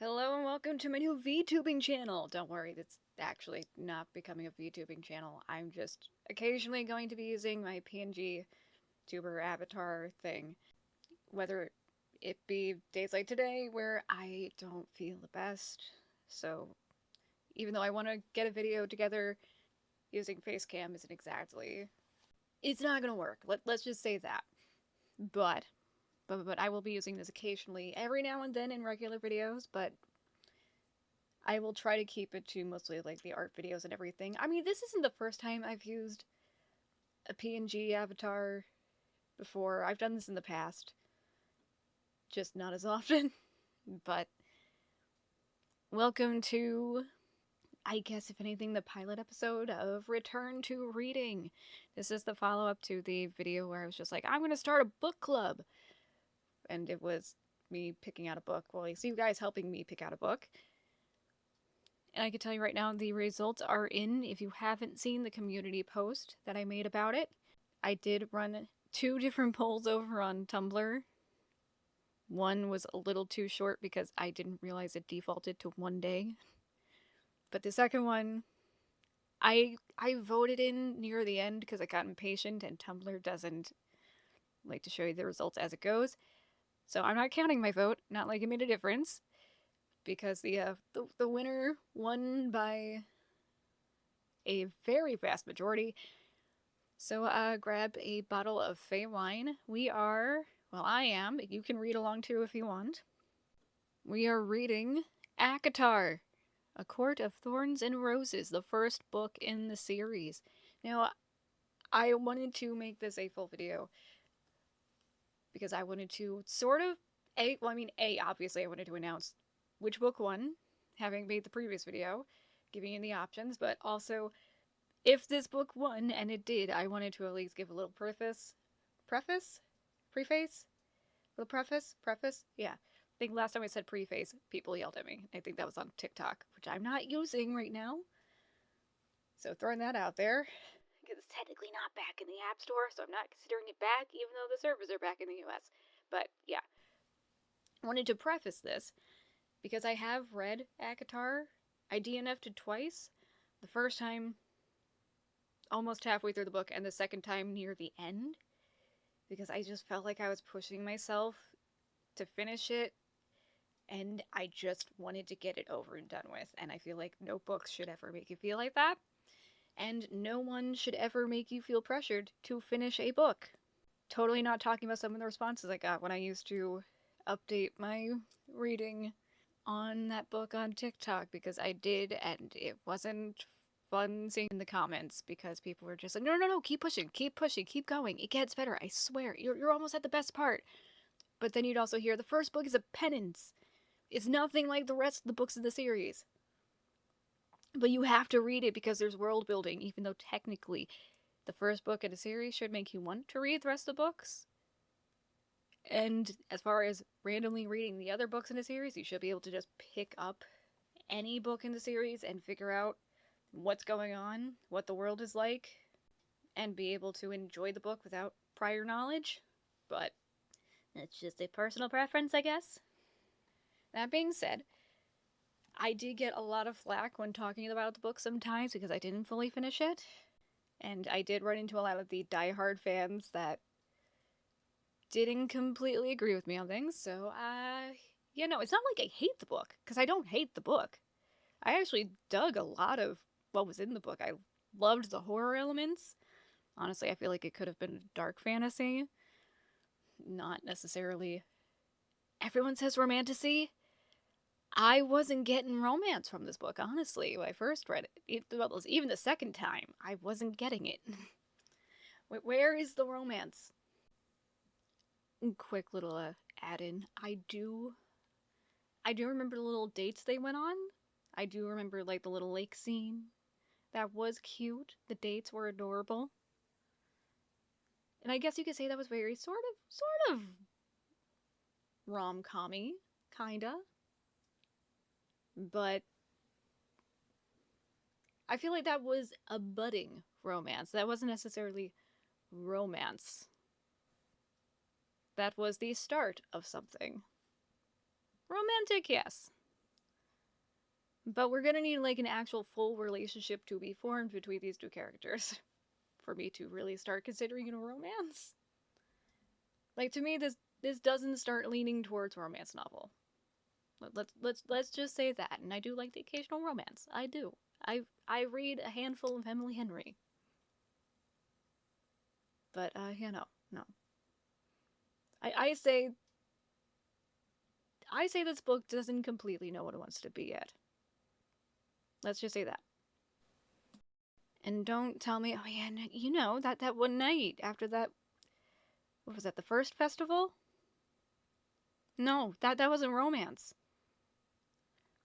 Hello and welcome to my new VTubing channel. Don't worry, it's actually not becoming a VTubing channel. I'm just occasionally going to be using my PNG tuber avatar thing. Whether it be days like today where I don't feel the best. So even though I want to get a video together, using Facecam isn't exactly... It's not gonna work. Let's just say that. But I will be using this occasionally, every now and then in regular videos, but I will try to keep it to mostly like the art videos and everything. I mean, this isn't the first time I've used a PNG avatar before. I've done this in the past, just not as often. But welcome to, I guess if anything, the pilot episode of Return to Reading. This is the follow-up to the video where I was just like, I'm gonna start a book club. And it was me picking out a book. Well, you see you guys helping me pick out a book. And I can tell you right now, the results are in. If you haven't seen the community post that I made about it, I did run 2 different polls over on Tumblr. One was a little too short because I didn't realize it defaulted to 1 day. But the second one, I voted in near the end because I got impatient and Tumblr doesn't like to show you the results as it goes. So I'm not counting my vote, not like it made a difference. Because the winner won by a very vast majority. So grab a bottle of Fey wine. We are, well, I am, you can read along too if you want. We are reading ACOTAR, A Court of Thorns and Roses, the first book in the series. Now, I wanted to make this a full video because I wanted to sort of, obviously I wanted to announce which book won, having made the previous video, giving you the options, but also, if this book won, and it did, I wanted to at least give a little preface? Yeah. I think last time I said preface, people yelled at me. I think that was on TikTok, which I'm not using right now. So throwing that out there. Because it's technically not back in the App Store, so I'm not considering it back, even though the servers are back in the US. But, yeah. I wanted to preface this because I have read ACOTAR. I DNF'd twice. The first time almost halfway through the book, and the second time near the end. Because I just felt like I was pushing myself to finish it, and I just wanted to get it over and done with. And I feel like no books should ever make you feel like that. And no one should ever make you feel pressured to finish a book. Totally not talking about some of the responses I got when I used to update my reading on that book on TikTok, because I did, and it wasn't fun seeing in the comments because people were just like, no, keep pushing, keep going, it gets better, I swear, you're almost at the best part. But then you'd also hear, the first book is a penance. It's nothing like the rest of the books in the series. But you have to read it because there's world building, even though technically the first book in a series should make you want to read the rest of the books. And as far as randomly reading the other books in a series, you should be able to just pick up any book in the series and figure out what's going on, what the world is like, and be able to enjoy the book without prior knowledge. But that's just a personal preference, I guess. That being said, I did get a lot of flack when talking about the book sometimes because I didn't fully finish it. And I did run into a lot of the diehard fans that didn't completely agree with me on things, so, it's not like I hate the book, because I don't hate the book. I actually dug a lot of what was in the book. I loved the horror elements. Honestly, I feel like it could have been dark fantasy. Not necessarily... Everyone says romantasy. I wasn't getting romance from this book, honestly, when I first read it. Even the second time, I wasn't getting it. Where is the romance? Quick little add-in. I do remember the little dates they went on. I do remember, like, the little lake scene. That was cute. The dates were adorable. And I guess you could say that was very sort of rom-com-y, kinda. But I feel like that was a budding romance. That wasn't necessarily romance. That was the start of something. Romantic, yes. But we're gonna need like an actual full relationship to be formed between these two characters for me to really start considering a romance. Like, to me, this doesn't start leaning towards romance novel. Let's just say that. And I do like the occasional romance. I do. I read a handful of Emily Henry. But yeah, no. I say this book doesn't completely know what it wants to be yet. Let's just say that. And don't tell me, oh yeah, you know, that one night after that, what was that, the first festival? No, that wasn't romance.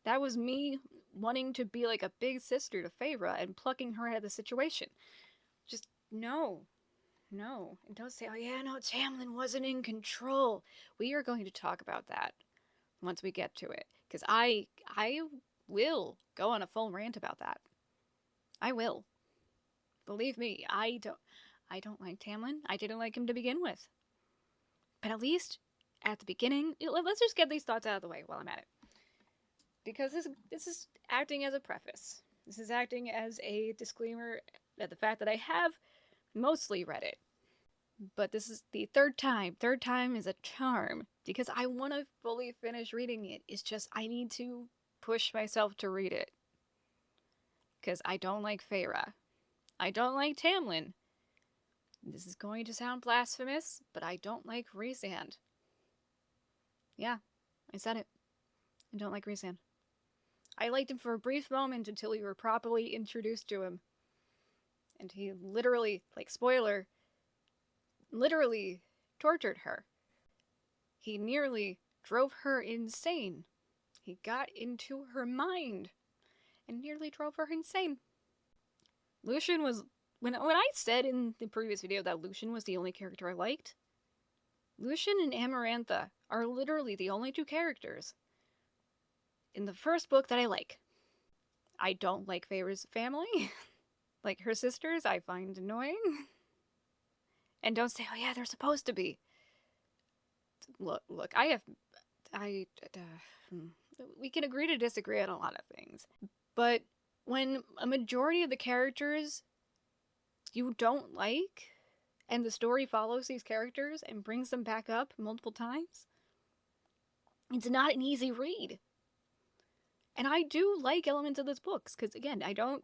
That was me wanting to be like a big sister to Feyre and plucking her out of the situation. Just, no. No. And don't say, oh yeah, no, Tamlin wasn't in control. We are going to talk about that once we get to it. Because I will go on a full rant about that. I will. Believe me, I don't like Tamlin. I didn't like him to begin with. But at least at the beginning, let's just get these thoughts out of the way while I'm at it. Because this is acting as a preface. This is acting as a disclaimer at the fact that I have mostly read it. But this is the third time. Third time is a charm. Because I want to fully finish reading it. It's just I need to push myself to read it. Because I don't like Feyre. I don't like Tamlin. This is going to sound blasphemous, but I don't like Rhysand. Yeah, I said it. I don't like Rhysand. I liked him for a brief moment until we were properly introduced to him. And he literally, like, spoiler, literally tortured her. He nearly drove her insane. He got into her mind and nearly drove her insane. Lucien was... When I said in the previous video that Lucien was the only character I liked, Lucien and Amarantha are literally the only two characters in the first book that I like. I don't like Feyre's family. Like, her sisters I find annoying. And don't say, oh yeah, they're supposed to be. Look, we can agree to disagree on a lot of things. But when a majority of the characters you don't like, and the story follows these characters and brings them back up multiple times, it's not an easy read. And I do like elements of this book, because again, I don't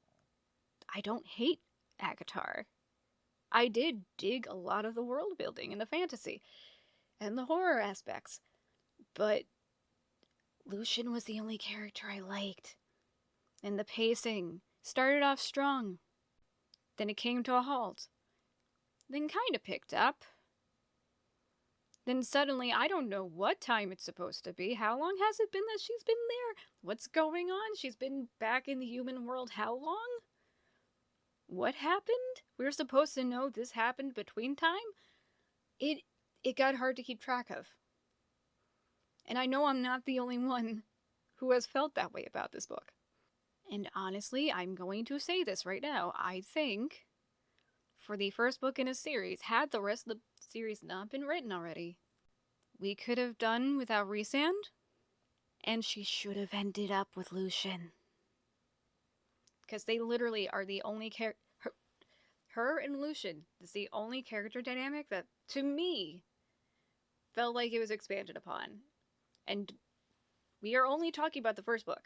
hate ACOTAR. I did dig a lot of the world building and the fantasy and the horror aspects, but Lucien was the only character I liked. And the pacing started off strong. Then it came to a halt. Then kind of picked up. Then suddenly, I don't know what time it's supposed to be. How long has it been that she's been there? What's going on? She's been back in the human world how long? What happened? We're supposed to know this happened between time? It got hard to keep track of. And I know I'm not the only one who has felt that way about this book. And honestly, I'm going to say this right now. I think, for the first book in a series, had the rest of the series not been written already, we could have done without Rhysand, and she should have ended up with Lucien. Because they literally are the only character... Her and Lucien is the only character dynamic that, to me, felt like it was expanded upon. And we are only talking about the first book.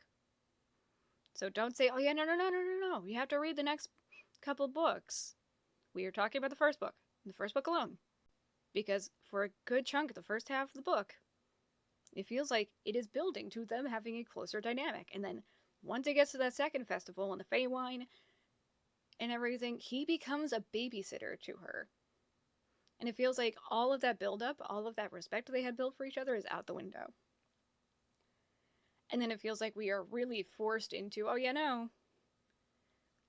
So don't say, oh yeah, no. You have to read the next couple books. We are talking about the first book alone. Because for a good chunk of the first half of the book, it feels like it is building to them having a closer dynamic. And then once it gets to that second festival and the Feywild and everything, he becomes a babysitter to her. And it feels like all of that build-up, all of that respect they had built for each other is out the window. And then it feels like we are really forced into, oh yeah, no,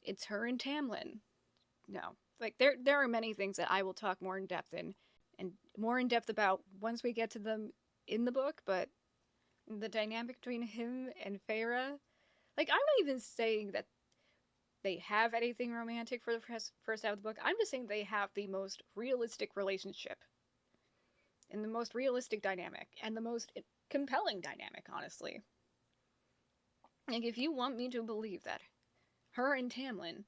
it's her and Tamlin. No. Like, there are many things that I will talk more in depth about once we get to them in the book, but the dynamic between him and Feyre, like, I'm not even saying that they have anything romantic for the first half of the book. I'm just saying they have the most realistic relationship. And the most realistic dynamic. And the most compelling dynamic, honestly. Like, if you want me to believe that her and Tamlin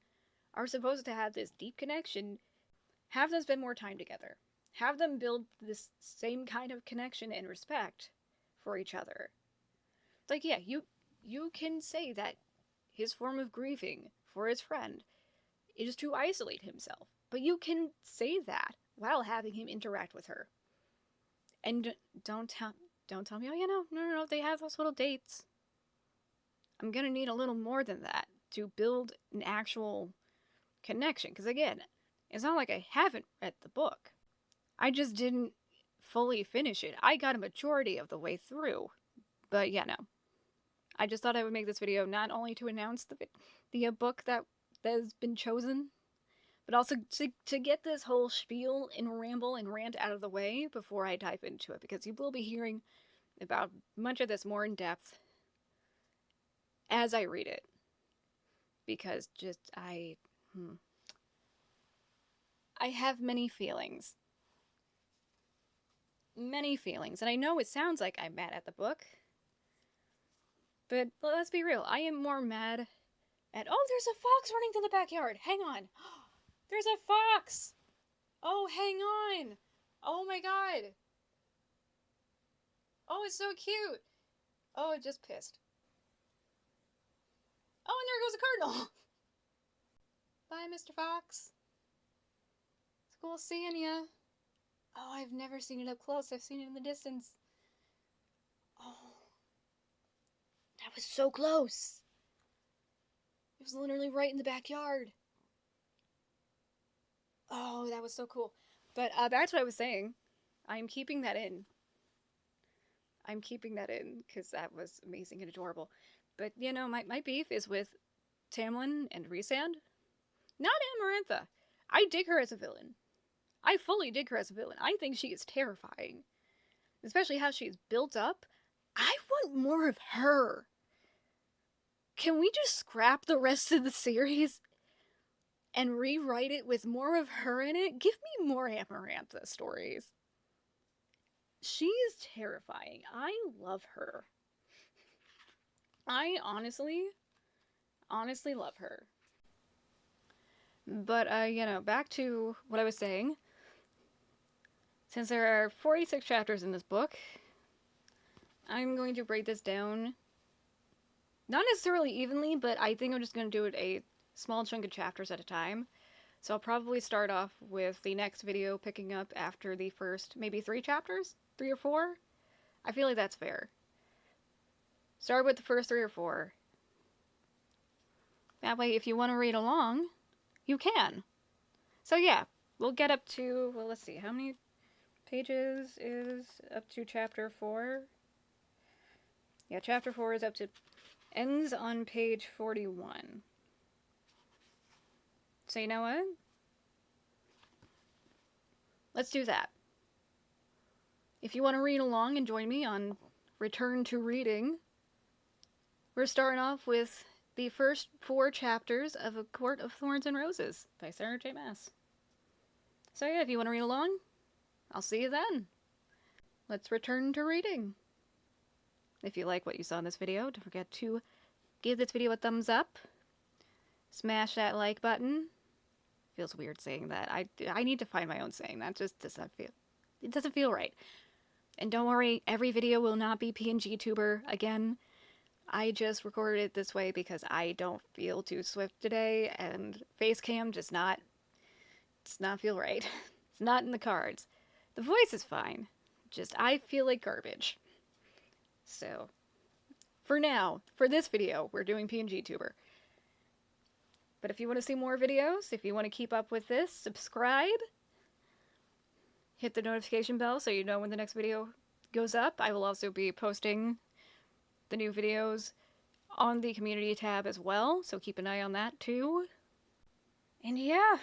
are supposed to have this deep connection, have them spend more time together. Have them build this same kind of connection and respect for each other. Like, yeah, you can say that his form of grieving for his friend is to isolate himself, but you can say that while having him interact with her. And don't tell me, oh, no, they have those little dates. I'm gonna need a little more than that to build an actual connection. Because again, it's not like I haven't read the book. I just didn't fully finish it. I got a majority of the way through. But yeah, no. I just thought I would make this video not only to announce the book that has been chosen, but also to get this whole spiel and ramble and rant out of the way before I dive into it, because you will be hearing about much of this more in depth as I read it. Because I have many feelings. Many feelings. And I know it sounds like I'm mad at the book, but let's be real. I am more mad at... Oh, there's a fox running through the backyard. Hang on. There's a fox. Oh, hang on. Oh my god. Oh, it's so cute. Oh, it just pissed. Oh, and there goes a cardinal. Bye, Mr. Fox. It's cool seeing ya. Oh, I've never seen it up close. I've seen it in the distance. Oh. That was so close. It was literally right in the backyard. Oh, that was so cool. But back to what I was saying. I'm keeping that in. I'm keeping that in because that was amazing and adorable. But, you know, my beef is with Tamlin and Rhysand. Not Amarantha. I dig her as a villain. I fully dig her as a villain. I think she is terrifying. Especially how she's built up. I want more of her. Can we just scrap the rest of the series and rewrite it with more of her in it? Give me more Amarantha stories. She is terrifying. I love her. I honestly love her. But, you know, back to what I was saying. Since there are 46 chapters in this book, I'm going to break this down. Not necessarily evenly, but I think I'm just going to do it a small chunk of chapters at a time. So I'll probably start off with the next video picking up after the first maybe 3 chapters? 3 or 4? I feel like that's fair. Start with the first 3 or 4. That way, if you want to read along, you can. So yeah, we'll get up to, well, let's see, how many pages is up to chapter 4? Yeah, chapter 4 is up to, ends on page 41. So you know what? Let's do that. If you want to read along and join me on Return to Reading, we're starting off with the first 4 chapters of A Court of Thorns and Roses by Sarah J. Maas. So yeah, if you want to read along, I'll see you then. Let's return to reading. If you like what you saw in this video, don't forget to give this video a thumbs up. Smash that like button. Feels weird saying that. I need to find my own saying. That just doesn't feel... It doesn't feel right. And don't worry, every video will not be PNG tuber again. I just recorded it this way because I don't feel too swift today, and Facecam does not feel right. It's not in the cards. The voice is fine. Just I feel like garbage. So, for now, for this video, we're doing PNG tuber. But if you want to see more videos, if you want to keep up with this, subscribe. Hit the notification bell so you know when the next video goes up. I will also be posting the new videos on the community tab as well, so keep an eye on that too. And yeah,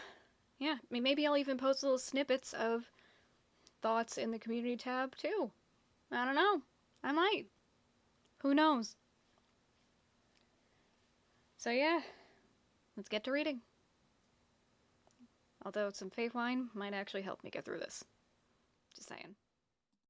maybe I'll even post little snippets of thoughts in the community tab too. I don't know. I might. Who knows? So yeah, let's get to reading. Although some faith wine might actually help me get through this. Just saying.